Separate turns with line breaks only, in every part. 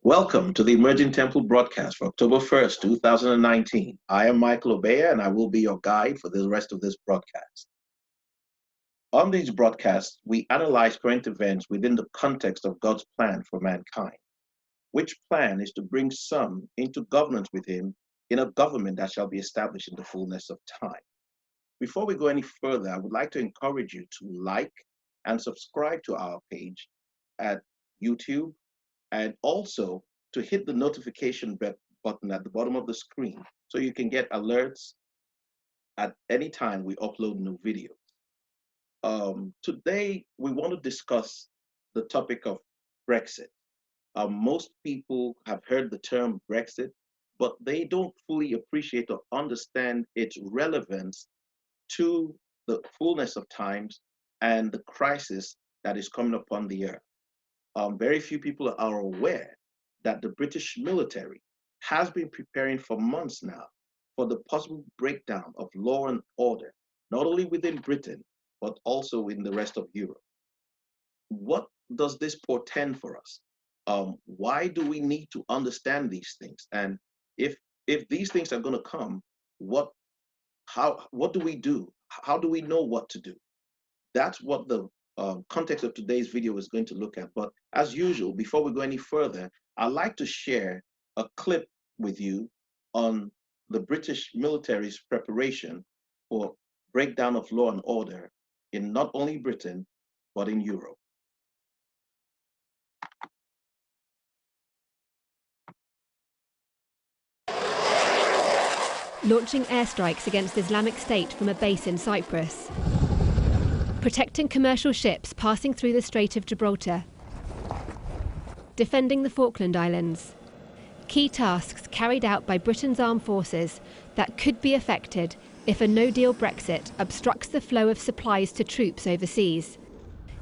Welcome to the Emerging Temple broadcast for October 1st, 2019. I am Michael Obeya, and I will be your guide for the rest of this broadcast. On these broadcasts, we analyze current events within the context of God's plan for mankind, which plan is to bring some into governance with him in a government that shall be established in the fullness of time. Before we go any further, I would like to encourage you to like and subscribe to our page at YouTube, and also to hit the notification button at the bottom of the screen so you can get alerts at any time we upload new videos. Today, we want to discuss the topic of Brexit. Most people have heard the term Brexit, but they don't fully appreciate or understand its relevance to the fullness of times and the crisis that is coming upon the earth. Very few people are aware that the British military has been preparing for months now for the possible breakdown of law and order, not only within Britain, but also in the rest of Europe. What does this portend for us? Why do we need to understand these things? And if these things are going to come, what do we do? How do we know what to do? That's what the context of today's video is going to look at. But as usual, before we go any further, I'd like to share a clip with you on the British military's preparation for breakdown of law and order in not only Britain, but in Europe.
Launching airstrikes against Islamic State from a base in Cyprus. Protecting commercial ships passing through the Strait of Gibraltar. Defending the Falkland Islands. Key tasks carried out by Britain's armed forces that could be affected if a no-deal Brexit obstructs the flow of supplies to troops overseas.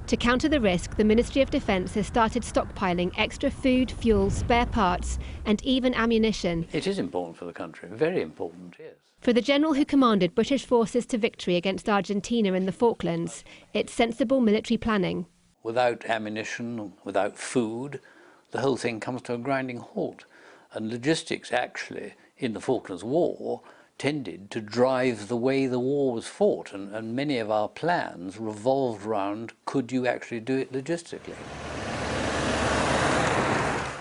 To counter the risk, the Ministry of Defence has started stockpiling extra food, fuel, spare parts and even ammunition.
It is important for the country, very important, yes.
For the general who commanded British forces to victory against Argentina in the Falklands, it's sensible military planning.
Without ammunition, without food, the whole thing comes to a grinding halt. And logistics actually, in the Falklands War, tended to drive the way the war was fought, and many of our plans revolved around, could you actually do it logistically?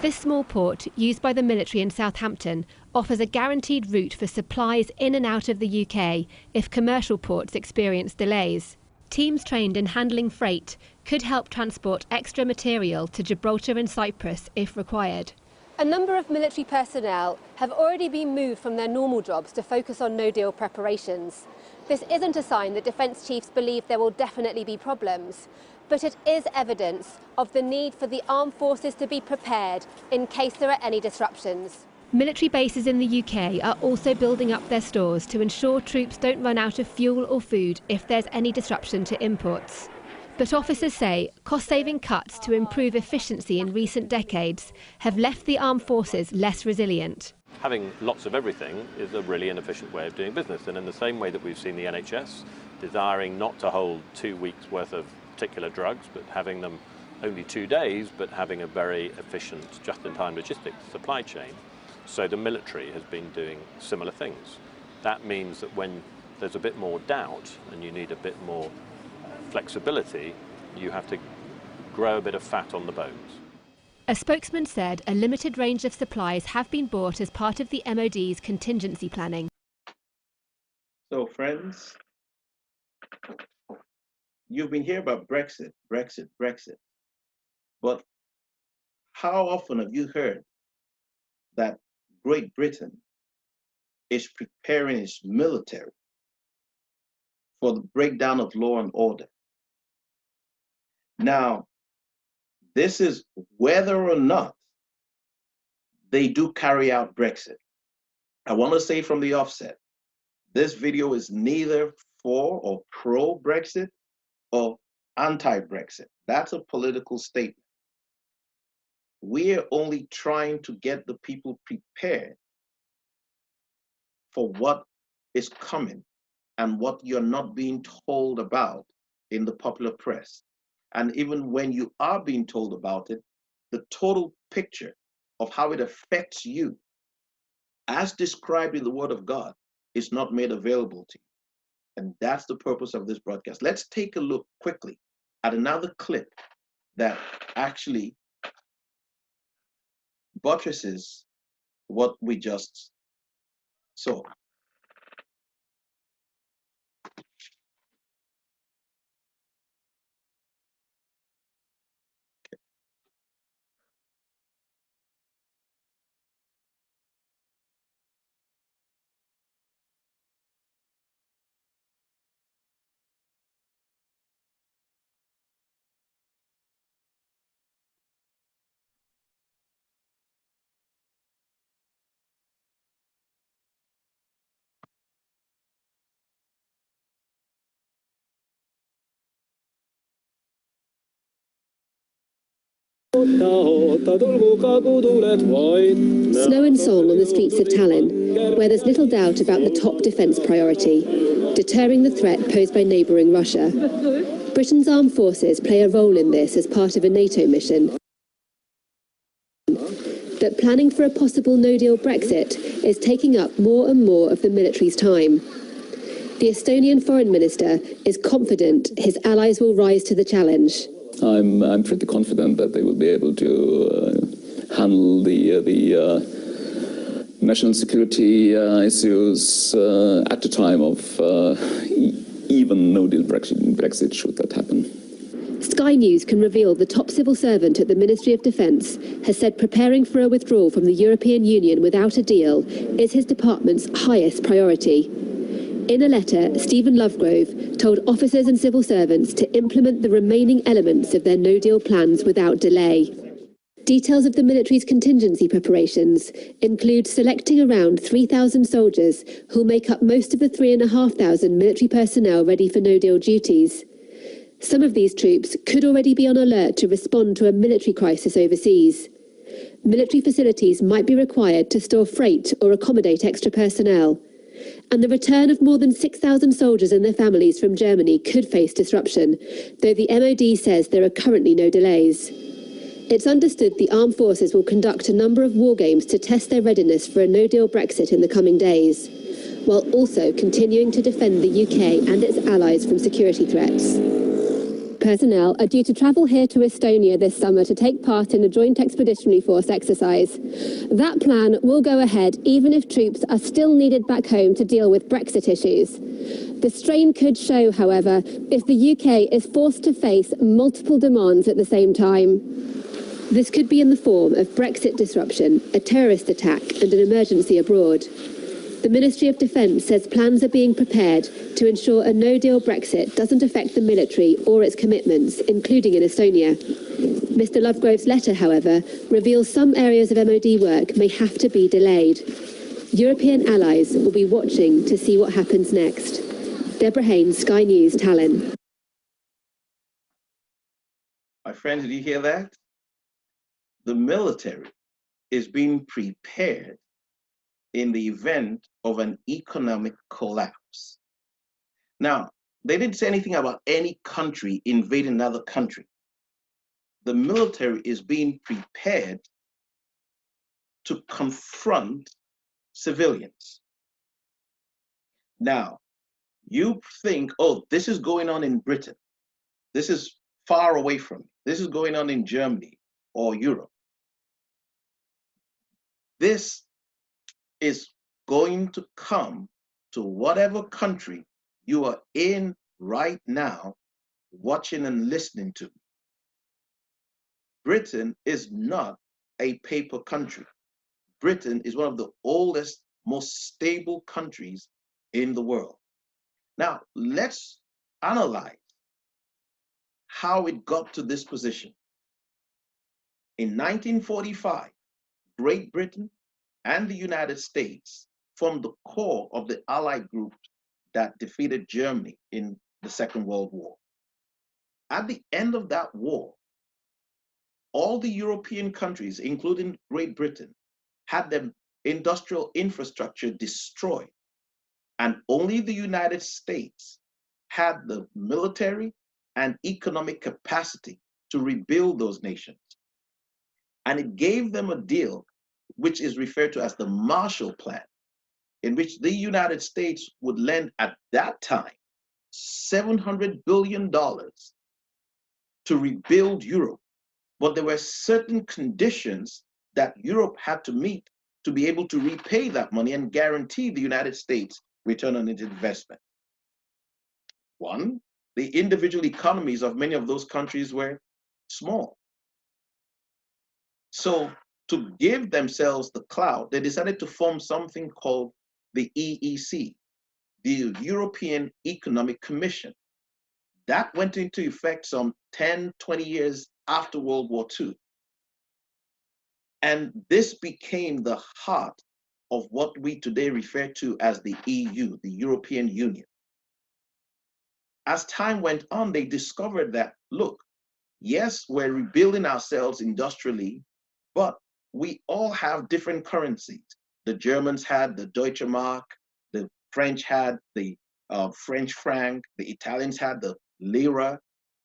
This small port, used by the military in Southampton, offers a guaranteed route for supplies in and out of the UK if commercial ports experience delays. Teams trained in handling freight could help transport extra material to Gibraltar and Cyprus if required. A number of military personnel have already been moved from their normal jobs to focus on no-deal preparations. This isn't a sign that defence chiefs believe there will definitely be problems, but it is evidence of the need for the armed forces to be prepared in case there are any disruptions. Military bases in the UK are also building up their stores to ensure troops don't run out of fuel or food if there's any disruption to imports. But officers say cost-saving cuts to improve efficiency in recent decades have left the armed forces less resilient.
Having lots of everything is a really inefficient way of doing business, and in the same way that we've seen the NHS desiring not to hold 2 weeks' worth of particular drugs, but having them only 2 days, but having a very efficient just-in-time logistics supply chain. So the military has been doing similar things. That means that when there's a bit more doubt and you need a bit more flexibility, you have to grow a bit of fat on the bones.
A spokesman said a limited range of supplies have been bought as part of the MOD's contingency planning.
So friends, you've been hearing about Brexit, Brexit. But how often have you heard that Great Britain is preparing its military for the breakdown of law and order? Now, this is whether or not they do carry out Brexit. I want to say from the offset, this video is neither for or pro-Brexit or anti-Brexit. That's a political statement. We're only trying to get the people prepared for what is coming and what you're not being told about in the popular press. And even when you are being told about it, the total picture of how it affects you, as described in the Word of God, is not made available to you. And that's the purpose of this broadcast. Let's take a look quickly at another clip that actually buttresses what we just saw.
Snow and song on the streets of Tallinn, where there's little doubt about the top defence priority, deterring the threat posed by neighbouring Russia. Britain's armed forces play a role in this as part of a NATO mission. But planning for a possible no-deal Brexit is taking up more and more of the military's time. The Estonian foreign minister is confident his allies will rise to the challenge.
I'm pretty confident that they will be able to handle the national security issues at the time of even no-deal Brexit, should that happen.
Sky News can reveal the top civil servant at the Ministry of Defence has said preparing for a withdrawal from the European Union without a deal is his department's highest priority. In a letter, Stephen Lovegrove told officers and civil servants to implement the remaining elements of their no-deal plans without delay. Details of the military's contingency preparations include selecting around 3,000 soldiers who'll make up most of the 3,500 military personnel ready for no-deal duties. Some of these troops could already be on alert to respond to a military crisis overseas. Military facilities might be required to store freight or accommodate extra personnel. And the return of more than 6,000 soldiers and their families from Germany could face disruption, though the MOD says there are currently no delays. It's understood the armed forces will conduct a number of war games to test their readiness for a no-deal Brexit in the coming days, while also continuing to defend the UK and its allies from security threats. Personnel are due to travel here to Estonia this summer to take part in a joint expeditionary force exercise. That plan will go ahead even if troops are still needed back home to deal with Brexit issues. The strain could show, however, if the UK is forced to face multiple demands at the same time. This could be in the form of Brexit disruption, a terrorist attack and an emergency abroad. The Ministry of Defence says plans are being prepared to ensure a no-deal Brexit doesn't affect the military or its commitments, including in Estonia. Mr Lovegrove's letter, however, reveals some areas of MOD work may have to be delayed. European allies will be watching to see what happens next. Deborah Haynes, Sky News, Tallinn.
My friends, did you hear that? The military is being prepared in the event of an economic collapse. Now, they didn't say anything about any country invading another country. The military is being prepared to confront civilians. Now, you think, oh, this is going on in Britain. This is far away from me. This is going on in Germany or Europe. This is going to come to whatever country you are in right now, watching and listening to. Britain is not a paper country. Britain is one of the oldest, most stable countries in the world. Now, let's analyze how it got to this position. In 1945, Great Britain and the United States formed the core of the Allied group that defeated Germany in the Second World War. At the end of that war, all the European countries, including Great Britain, had their industrial infrastructure destroyed, and only the United States had the military and economic capacity to rebuild those nations. And it gave them a deal, which is referred to as the Marshall Plan, in which the United States would lend at that time $700 billion to rebuild Europe. But there were certain conditions that Europe had to meet to be able to repay that money and guarantee the United States return on its investment. One, the individual economies of many of those countries were small. So to give themselves the clout, they decided to form something called the EEC, the European Economic Commission. That went into effect some 10, 20 years after World War II. And this became the heart of what we today refer to as the EU, the European Union. As time went on, they discovered that, look, yes, we're rebuilding ourselves industrially, but we all have different currencies. The Germans had the Deutsche Mark, the French had the French franc, the Italians had the lira,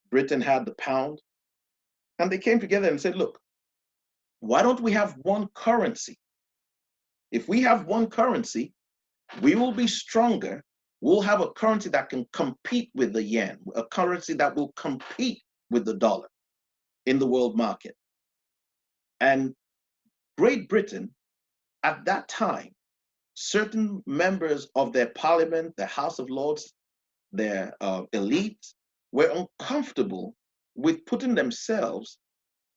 Britain had the pound. And they came together and said, look, why don't we have one currency? If we have one currency, we will be stronger. We'll have a currency that can compete with the yen, a currency that will compete with the dollar in the world market. And Great Britain, at that time, certain members of their parliament, the House of Lords, their elites, were uncomfortable with putting themselves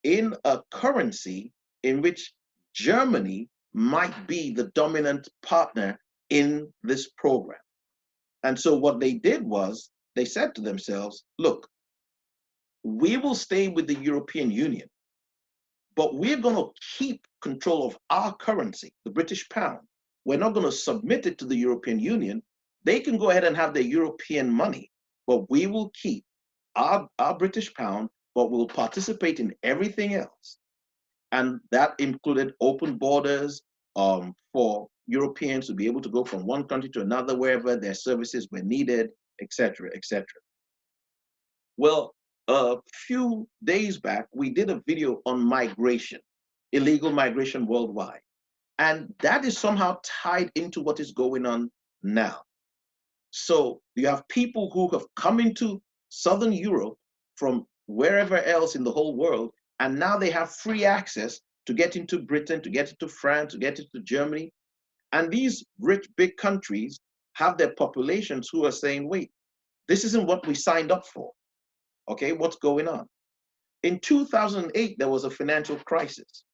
in a currency in which Germany might be the dominant partner in this program. And so what they did was they said to themselves, look, we will stay with the European Union, but we're going to keep control of our currency, the British pound. We're not going to submit it to the European Union. They can go ahead and have their European money, but we will keep our British pound, but we'll participate in everything else. And that included open borders for Europeans to be able to go from one country to another wherever their services were needed, etc., etc. Well, a few days back, we did a video on migration, illegal migration worldwide. And that is somehow tied into what is going on now. So you have people who have come into Southern Europe from wherever else in the whole world, and now they have free access to get into Britain, to get into France, to get into Germany. And these rich, big countries have their populations who are saying, wait, this isn't what we signed up for. Okay, what's going on? In 2008, there was a financial crisis.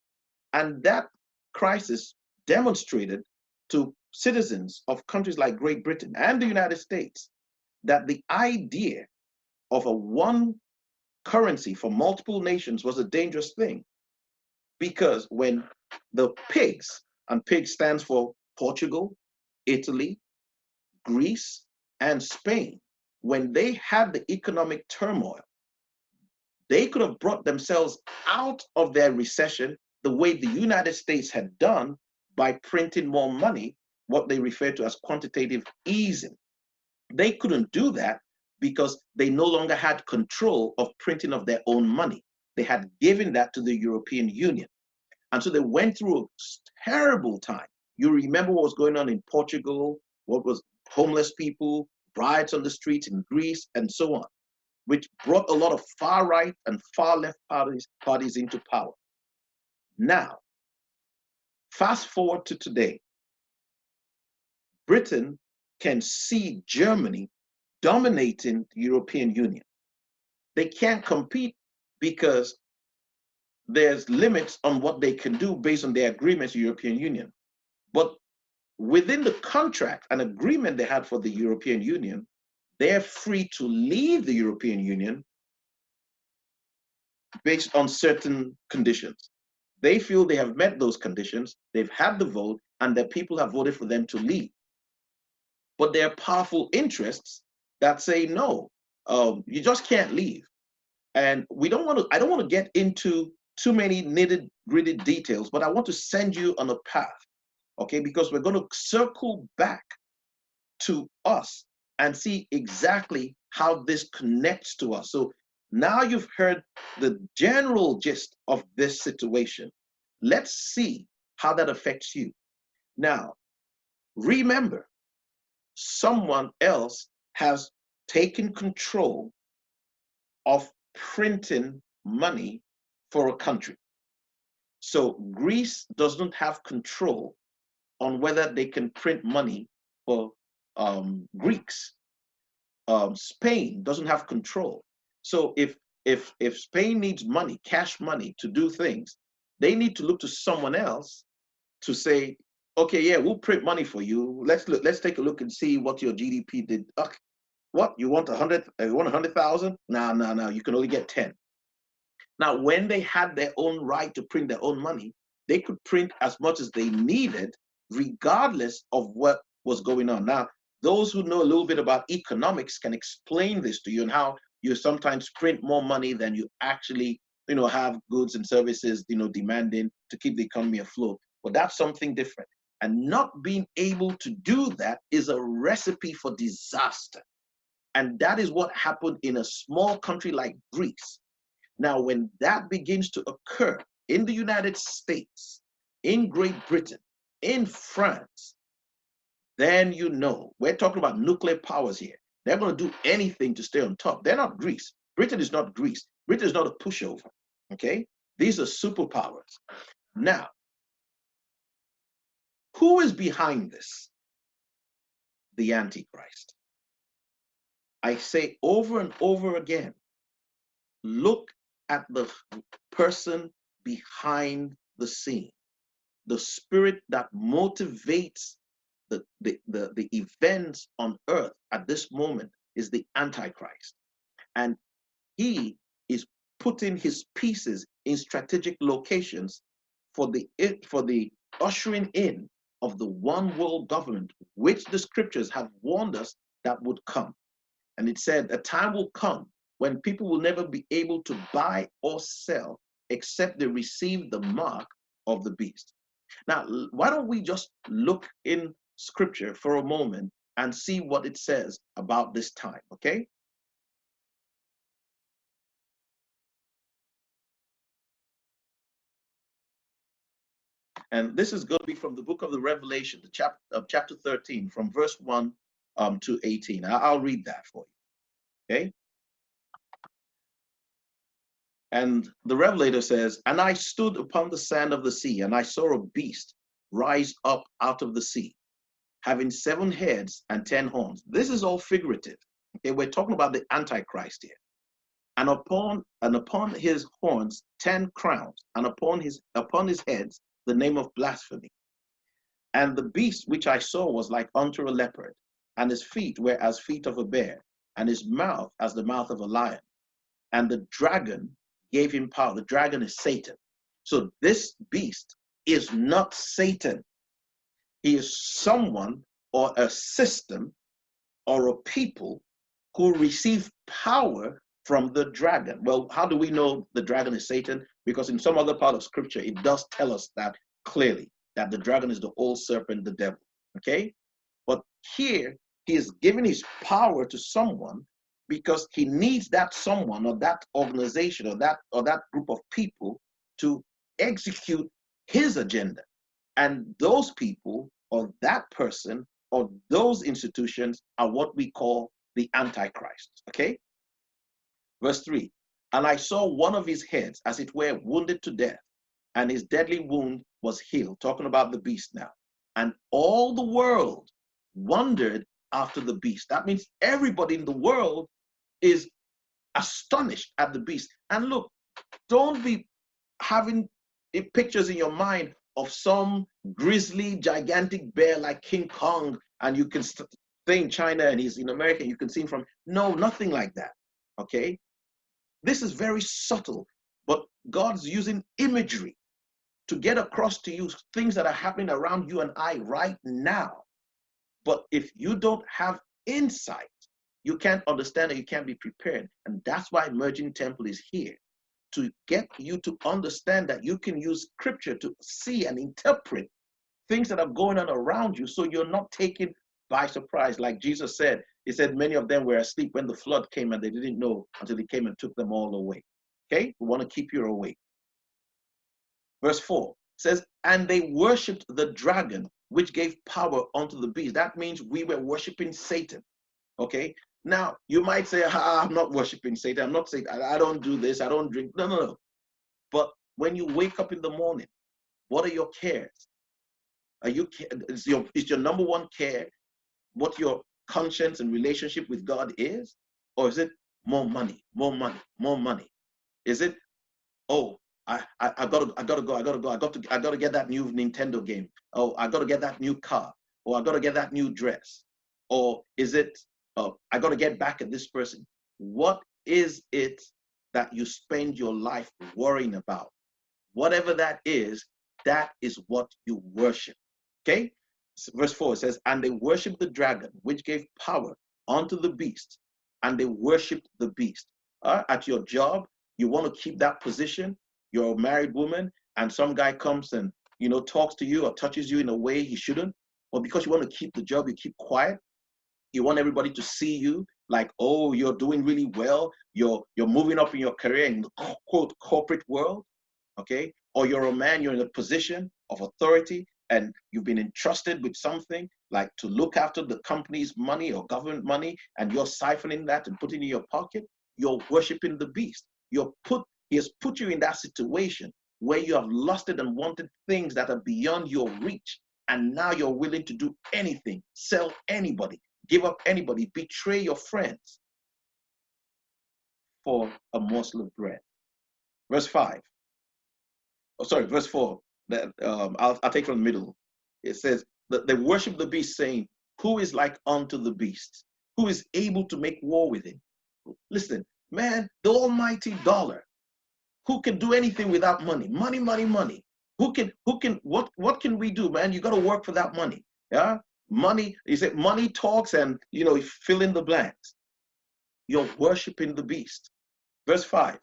And that crisis demonstrated to citizens of countries like Great Britain and the United States that the idea of a one currency for multiple nations was a dangerous thing. Because when the pigs, and pig stands for Portugal, Italy, Greece, and Spain, when they had the economic turmoil, they could have brought themselves out of their recession the way the United States had done by printing more money, what they refer to as quantitative easing. They couldn't do that because they no longer had control of printing of their own money. They had given that to the European Union. And so they went through a terrible time. You remember what was going on in Portugal, what was homeless people, riots on the streets in Greece, and so on, which brought a lot of far right and far left parties into power. Now, fast forward to today, Britain can see Germany dominating the European Union. They can't compete because there's limits on what they can do based on their agreements with the European Union. But within the contract and agreement they had for the European Union, they're free to leave the European Union based on certain conditions. They feel they have met those conditions, they've had the vote, and the people have voted for them to leave. But there are powerful interests that say, no, you just can't leave. And I don't want to get into too many nitty-gritty details, but I want to send you on a path, okay? Because we're going to circle back to us and see exactly how this connects to us. So now you've heard the general gist of this situation. let's see how that affects you. Now, remember, someone else has taken control of printing money for a country. So Greece does not have control on whether they can print money for Greeks. Spain doesn't have control. So if Spain needs money, cash money to do things, they need to look to someone else to say, okay, yeah, we'll print money for you. Let's take a look and see what your GDP did. What, you want 100? You want 100,000? No. You can only get 10. Now, when they had their own right to print their own money, they could print as much as they needed, regardless of what was going on. Now, those who know a little bit about economics can explain this to you and how you sometimes print more money than you actually, have goods and services, demanding to keep the economy afloat. But that's something different. And not being able to do that is a recipe for disaster. And that is what happened in a small country like Greece. Now, when that begins to occur in the United States, in Great Britain, in France, then we're talking about nuclear powers here. They're going to do anything to stay on top. They're not Greece. Britain is not Greece. Britain is not a pushover, okay? These are superpowers. Now, who is behind this? The Antichrist. I say over and over again, look at the person behind the scene, the spirit that motivates the events on earth at this moment is the Antichrist. And he is putting his pieces in strategic locations for the ushering in of the one world government, which the scriptures have warned us that would come. And it said a time will come when people will never be able to buy or sell except they receive the mark of the beast. Now, why don't we just look in scripture for a moment and see what it says about this time, okay? And this is going to be from the book of the Revelation, chapter 13, from verse 1 to 18. I'll read that for you, okay? And the Revelator says, and I stood upon the sand of the sea, and I saw a beast rise up out of the sea, having 7 heads and 10 horns. This is all figurative. Okay, we're talking about the Antichrist here. And upon his horns 10 crowns, and upon his heads the name of blasphemy. And the beast which I saw was like unto a leopard, and his feet were as feet of a bear, and his mouth as the mouth of a lion. And the dragon gave him power. The dragon is Satan. So this beast is not Satan. He is someone or a system or a people who receive power from the dragon. Well, how do we know the dragon is Satan? Because in some other part of scripture, it does tell us that clearly, that the dragon is the old serpent, the devil, okay? But here, he is giving his power to someone because he needs that someone or that organization or that group of people to execute his agenda. And those people or that person or those institutions are what we call the Antichrist, okay? Verse 3, and I saw one of his heads, as it were, wounded to death, and his deadly wound was healed. Talking about the beast now. And all the world wondered after the beast. That means everybody in the world is astonished at the beast. And look, don't be having pictures in your mind of some grisly, gigantic bear like King Kong, and you can stay in China and he's in America, and you can see him from. No, nothing like that, okay? This is very subtle, but God's using imagery to get across to you things that are happening around you and I right now. But if you don't have insight, you can't understand and you can't be prepared. And that's why Emerging Temple is here, to get you to understand that you can use scripture to see and interpret things that are going on around you so you're not taken by surprise. Like Jesus said, he said many of them were asleep when the flood came and they didn't know until he came and took them all away. Okay, we want to keep you awake. Verse 4, says, and they worshipped the dragon, which gave power unto the beast. That means we were worshiping Satan. Okay. Now you might say, I'm not worshiping Satan. I'm not saying I don't do this. I don't drink. No, no, no. But when you wake up in the morning, what are your cares? Are you is your number one care what your conscience and relationship with God is? Or is it more money, more money, more money? Is it, oh, I gotta go, I gotta get that new Nintendo game. Oh, I gotta get that new car, or I gotta get that new dress. Or is it, I gotta get back at this person? What is it that you spend your life worrying about? Whatever that is what you worship. Okay? Verse 4 says, and they worshiped the dragon, which gave power unto the beast, and they worshiped the beast. At your job, you want to keep that position. You're a married woman, and some guy comes and talks to you or touches you in a way he shouldn't, or because you want to keep the job, you keep quiet. You want everybody to see you like, oh, you're doing really well. You're moving up in your career in the quote corporate world. Okay, or you're a man, you're in a position of authority, and you've been entrusted with something like to look after the company's money or government money, and you're siphoning that and putting it in your pocket. You're worshiping the beast. He has put you in that situation where you have lusted and wanted things that are beyond your reach, and now you're willing to do anything, sell anybody, give up anybody, betray your friends for a morsel of bread. Verse 5. Oh, sorry, verse 4. I'll take from the middle. It says that they worship the beast, saying, who is like unto the beast? Who is able to make war with him? Listen, man, the almighty dollar. Who can do anything without money? Money, money, money. What can we do, man? You got to work for that money. Yeah? Money, he said, money talks, and fill in the blanks. You're worshiping the beast. Verse 5.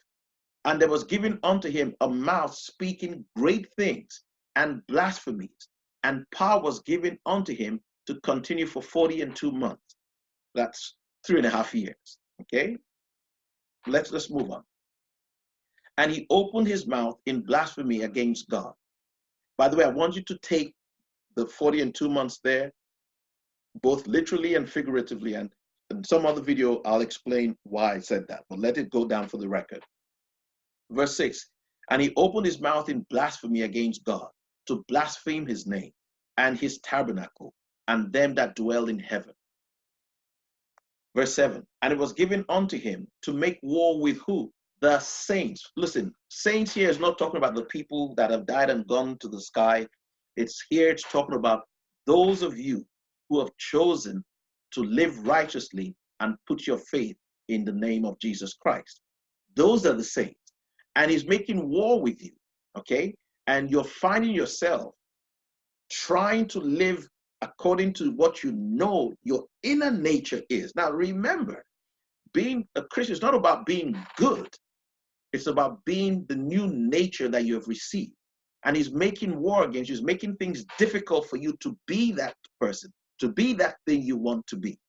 And there was given unto him a mouth speaking great things and blasphemies, and power was given unto him to continue for 42 months. That's 3.5 years. Okay? Let's move on. And he opened his mouth in blasphemy against God. By the way, I want you to take the 42 months there, both literally and figuratively, and in some other video, I'll explain why I said that, but let it go down for the record. Verse 6, and he opened his mouth in blasphemy against God, to blaspheme his name and his tabernacle and them that dwell in heaven. Verse 7, and it was given unto him to make war with who? The saints. Listen, saints here is not talking about the people that have died and gone to the sky. It's talking about those of you who have chosen to live righteously and put your faith in the name of Jesus Christ. Those are the saints. And he's making war with you, okay? And you're finding yourself trying to live according to what you know your inner nature is. Now, remember, being a Christian is not about being good. It's about being the new nature that you have received. And he's making war against you. He's making things difficult for you to be that person, to be that thing you want to be,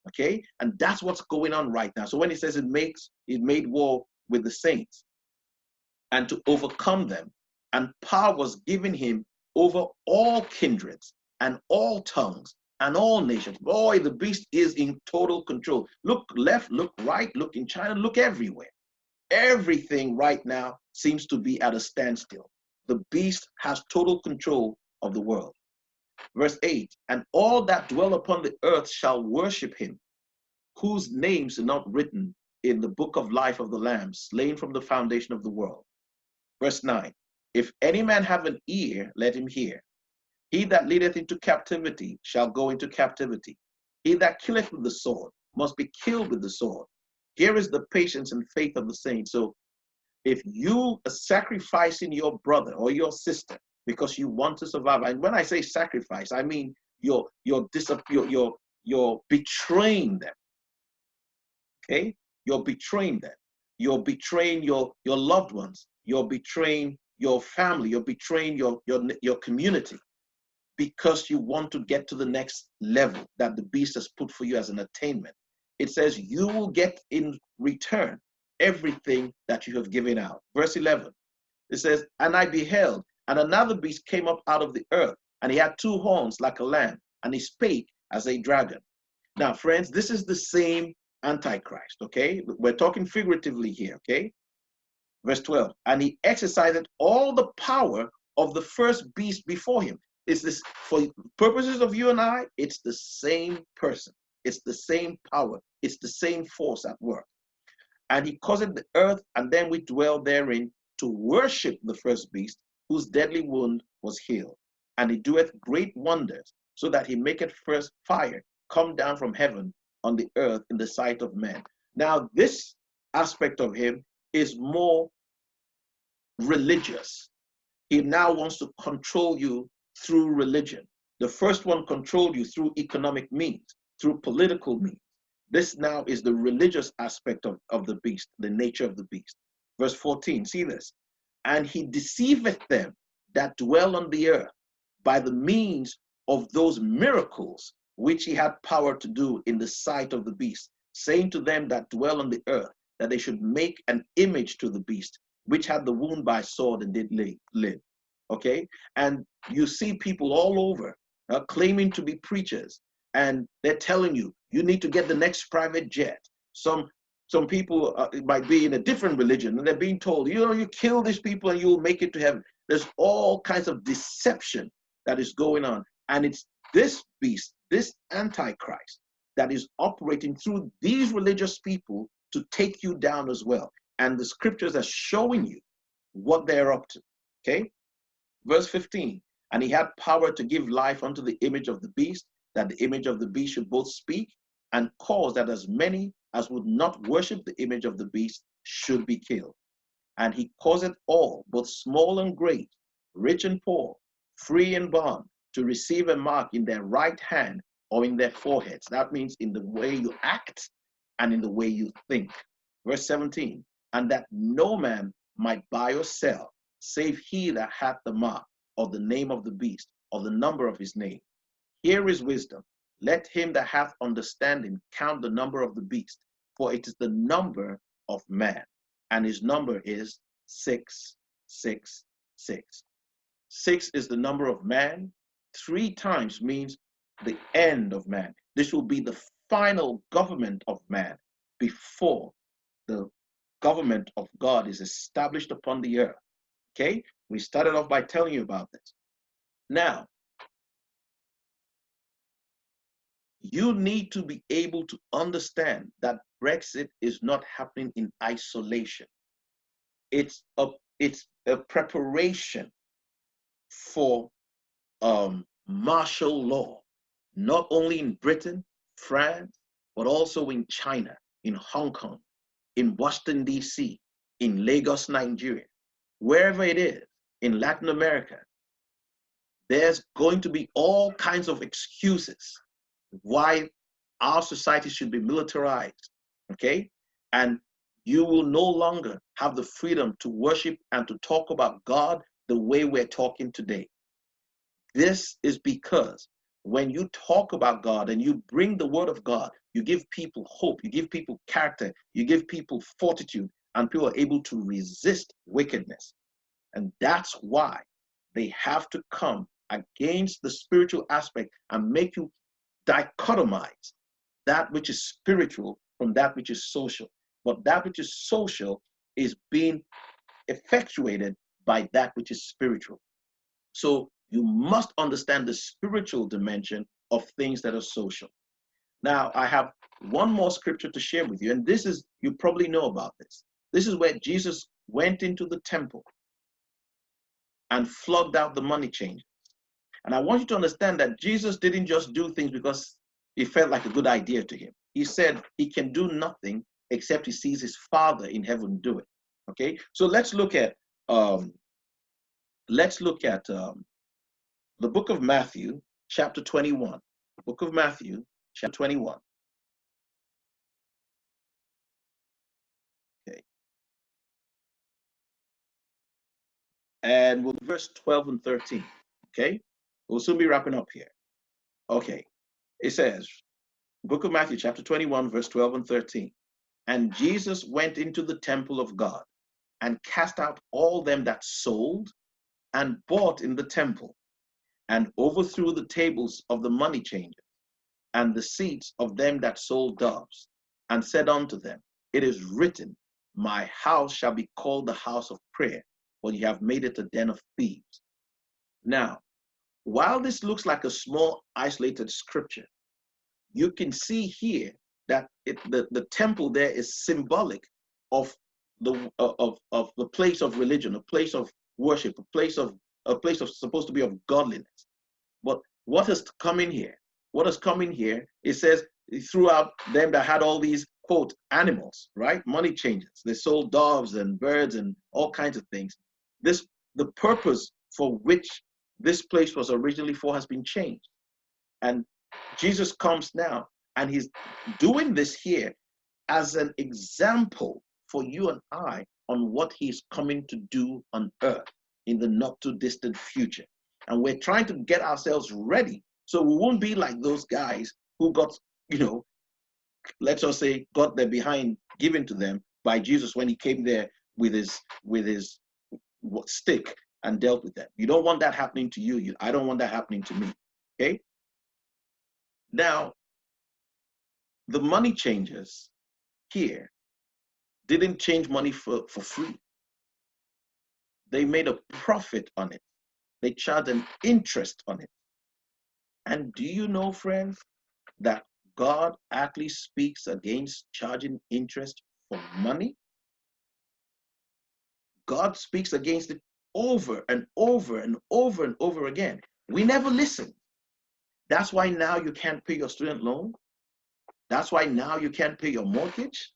okay? And that's what's going on right now. So when he says it made war with the saints, and to overcome them, and power was given him over all kindreds and all tongues and all nations. Boy, the beast is in total control. Look left, look right, look in China, look everywhere. Everything right now seems to be at a standstill. The beast has total control of the world. Verse 8, and all that dwell upon the earth shall worship him, whose names are not written in the book of life of the Lamb, slain from the foundation of the world. Verse 9, if any man have an ear, let him hear. He that leadeth into captivity shall go into captivity. He that killeth with the sword must be killed with the sword. Here is the patience and faith of the saints. So if you are sacrificing your brother or your sister because you want to survive, and when I say sacrifice, I mean you're betraying them. Okay? You're betraying them. You're betraying your loved ones. You're betraying your family. You're betraying your community because you want to get to the next level that the beast has put for you as an attainment. It says you will get in return everything that you have given out. Verse 11, it says, and I beheld, And another beast came up out of the earth, and he had two horns like a lamb, and he spake as a dragon. Now, friends, this is the same Antichrist, okay? We're talking figuratively here, okay? Verse 12, and he exercised all the power of the first beast before him. Is this for purposes of you and I? It's the same person. It's the same power. It's the same force at work. And he caused the earth, and them which dwell therein, to worship the first beast, whose deadly wound was healed. And he doeth great wonders, so that he maketh first fire come down from heaven on the earth in the sight of men. Now, this aspect of him is more religious. He now wants to control you through religion. The first one controlled you through economic means, through political means. This now is the religious aspect of the beast, the nature of the beast. Verse 14, see this. And he deceiveth them that dwell on the earth by the means of those miracles which he had power to do in the sight of the beast, saying to them that dwell on the earth that they should make an image to the beast, which had the wound by sword and did live. Okay? And you see people all over claiming to be preachers, and they're telling you, you need to get the next private jet. Some people might be in a different religion, and they're being told, you know, you kill these people and you'll make it to heaven. There's all kinds of deception that is going on. And it's this beast, this Antichrist, that is operating through these religious people to take you down as well. And the scriptures are showing you what they're up to. Okay? Verse 15, and he had power to give life unto the image of the beast, that the image of the beast should both speak and cause that as many as would not worship the image of the beast should be killed. And he causeth all, both small and great, rich and poor, free and bond, to receive a mark in their right hand or in their foreheads. That means in the way you act and in the way you think. Verse 17, and that no man might buy or sell, save he that hath the mark, or the name of the beast, or the number of his name. Here is wisdom. Let him that hath understanding count the number of the beast, for it is the number of man, and his number is 666. 6 is the number of man. 3 times means the end of man. This will be the final government of man before the government of God is established upon the earth. Okay? We started off by telling you about this. Now, you need to be able to understand that Brexit is not happening in isolation. It's a preparation for martial law, not only in Britain, France, but also in China, in Hong Kong, in Washington, D.C., in Lagos, Nigeria, wherever it is, in Latin America. There's going to be all kinds of excuses why our society should be militarized, okay? And you will no longer have the freedom to worship and to talk about God the way we're talking today. This is because when you talk about God and you bring the word of God, you give people hope, you give people character, you give people fortitude, and people are able to resist wickedness. And that's why they have to come against the spiritual aspect and make you dichotomize that which is spiritual from that which is social. But that which is social is being effectuated by that which is spiritual. So you must understand the spiritual dimension of things that are social. Now, I have one more scripture to share with you, and this is, you probably know about this. This is where Jesus went into the temple and flogged out the money changers. And I want you to understand that Jesus didn't just do things because it felt like a good idea to him. He said he can do nothing except he sees his Father in heaven do it. Okay, so let's look at the book of Matthew, chapter 21. The book of Matthew, chapter 21. Okay, and we'll verse 12 and 13. Okay, we'll soon be wrapping up here. Okay, it says, book of Matthew, chapter 21, verse 12 and 13. And Jesus went into the temple of God and cast out all them that sold and bought in the temple, and overthrew the tables of the money changers, and the seats of them that sold doves, and said unto them, It is written, My house shall be called the house of prayer, but ye have made it a den of thieves. Now, while this looks like a small isolated scripture, you can see here that the temple there is symbolic of the place of religion, a place of worship, a place of supposed to be of godliness. But what has come in here? What has come in here? It says throughout them that had all these quote animals, right? Money changers. They sold doves and birds and all kinds of things. The purpose for which this place was originally for has been changed. And Jesus comes now and he's doing this here as an example for you and I on what he's coming to do on earth in the not too distant future. And we're trying to get ourselves ready so we won't be like those guys who got, let's just say, got their behind given to them by Jesus when he came there with his stick and dealt with them. You don't want that happening to you. I don't want that happening to me. Okay? Now, the money changers here didn't change money for free. They made a profit on it. They charged an interest on it. And do you know, friends, that God actually speaks against charging interest for money? God speaks against it over and over and over and over again. We never listen. That's why now you can't pay your student loan. That's why now you can't pay your mortgage.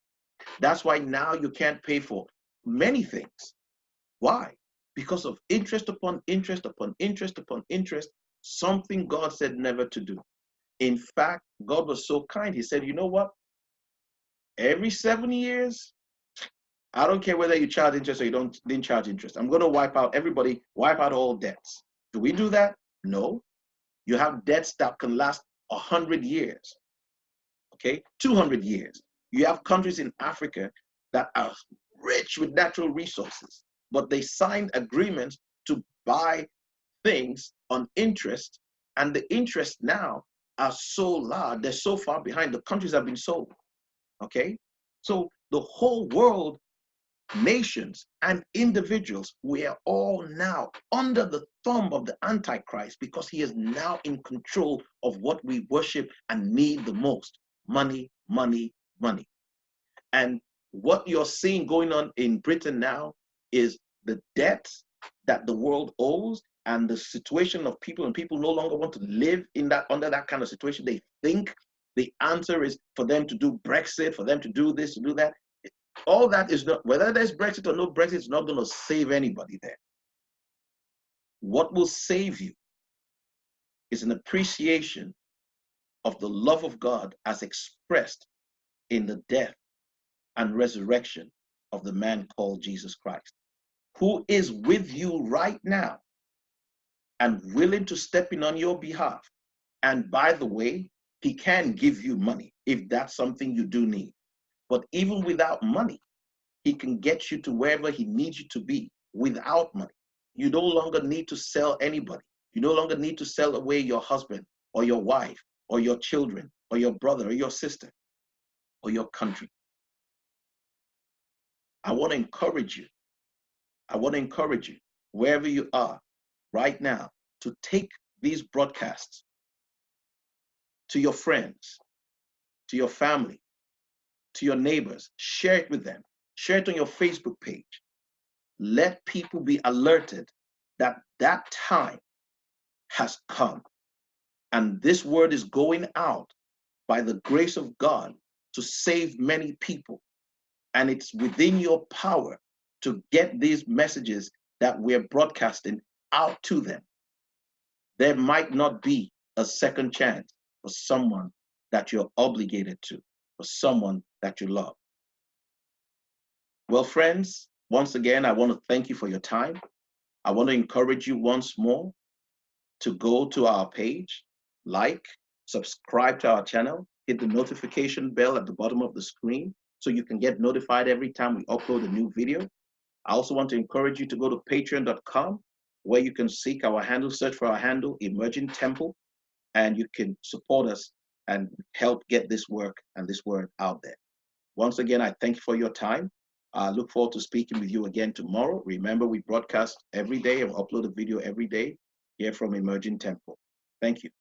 That's why now you can't pay for many things. Why? Because of interest upon interest upon interest upon interest, something God said never to do. In fact, God was so kind. He said, you know what? Every 7 years, I don't care whether you charge interest or you didn't charge interest. I'm going to wipe out everybody, wipe out all debts. Do we do that? No. You have debts that can last 100 years, okay, 200 years. You have countries in Africa that are rich with natural resources, but they signed agreements to buy things on interest, and the interest now are so large, they're so far behind, the countries have been sold, okay? So the whole world, nations and individuals, we are all now under the thumb of the Antichrist because he is now in control of what we worship and need the most: money, money, money. And what you're seeing going on in Britain now is the debt that the world owes and the situation of people, and people no longer want to live in that under that kind of situation. They think the answer is for them to do Brexit, for them to do this, to do that. All that is not, whether there's Brexit or no Brexit, is not going to save anybody there. What will save you is an appreciation of the love of God as expressed in the death and resurrection of the man called Jesus Christ, who is with you right now and willing to step in on your behalf. And by the way, he can give you money if that's something you do need. But even without money, he can get you to wherever he needs you to be without money. You no longer need to sell anybody. You no longer need to sell away your husband or your wife or your children or your brother or your sister or your country. I want to encourage you. I want to encourage you, wherever you are right now, to take these broadcasts to your friends, to your family, to your neighbors. Share it with them. Share it on your Facebook page. Let people be alerted that that time has come. And this word is going out by the grace of God to save many people. And it's within your power to get these messages that we're broadcasting out to them. There might not be a second chance for someone that you're obligated to, for someone that you love. Well, friends, once again, I want to thank you for your time. I want to encourage you once more to go to our page, like, subscribe to our channel, hit the notification bell at the bottom of the screen so you can get notified every time we upload a new video. I also want to encourage you to go to patreon.com, where you can seek our handle, search for our handle, Emerging Temple, and you can support us and help get this work and this word out there. Once again, I thank you for your time. I look forward to speaking with you again tomorrow. Remember, we broadcast every day and upload a video every day here from Emerging Temple. Thank you.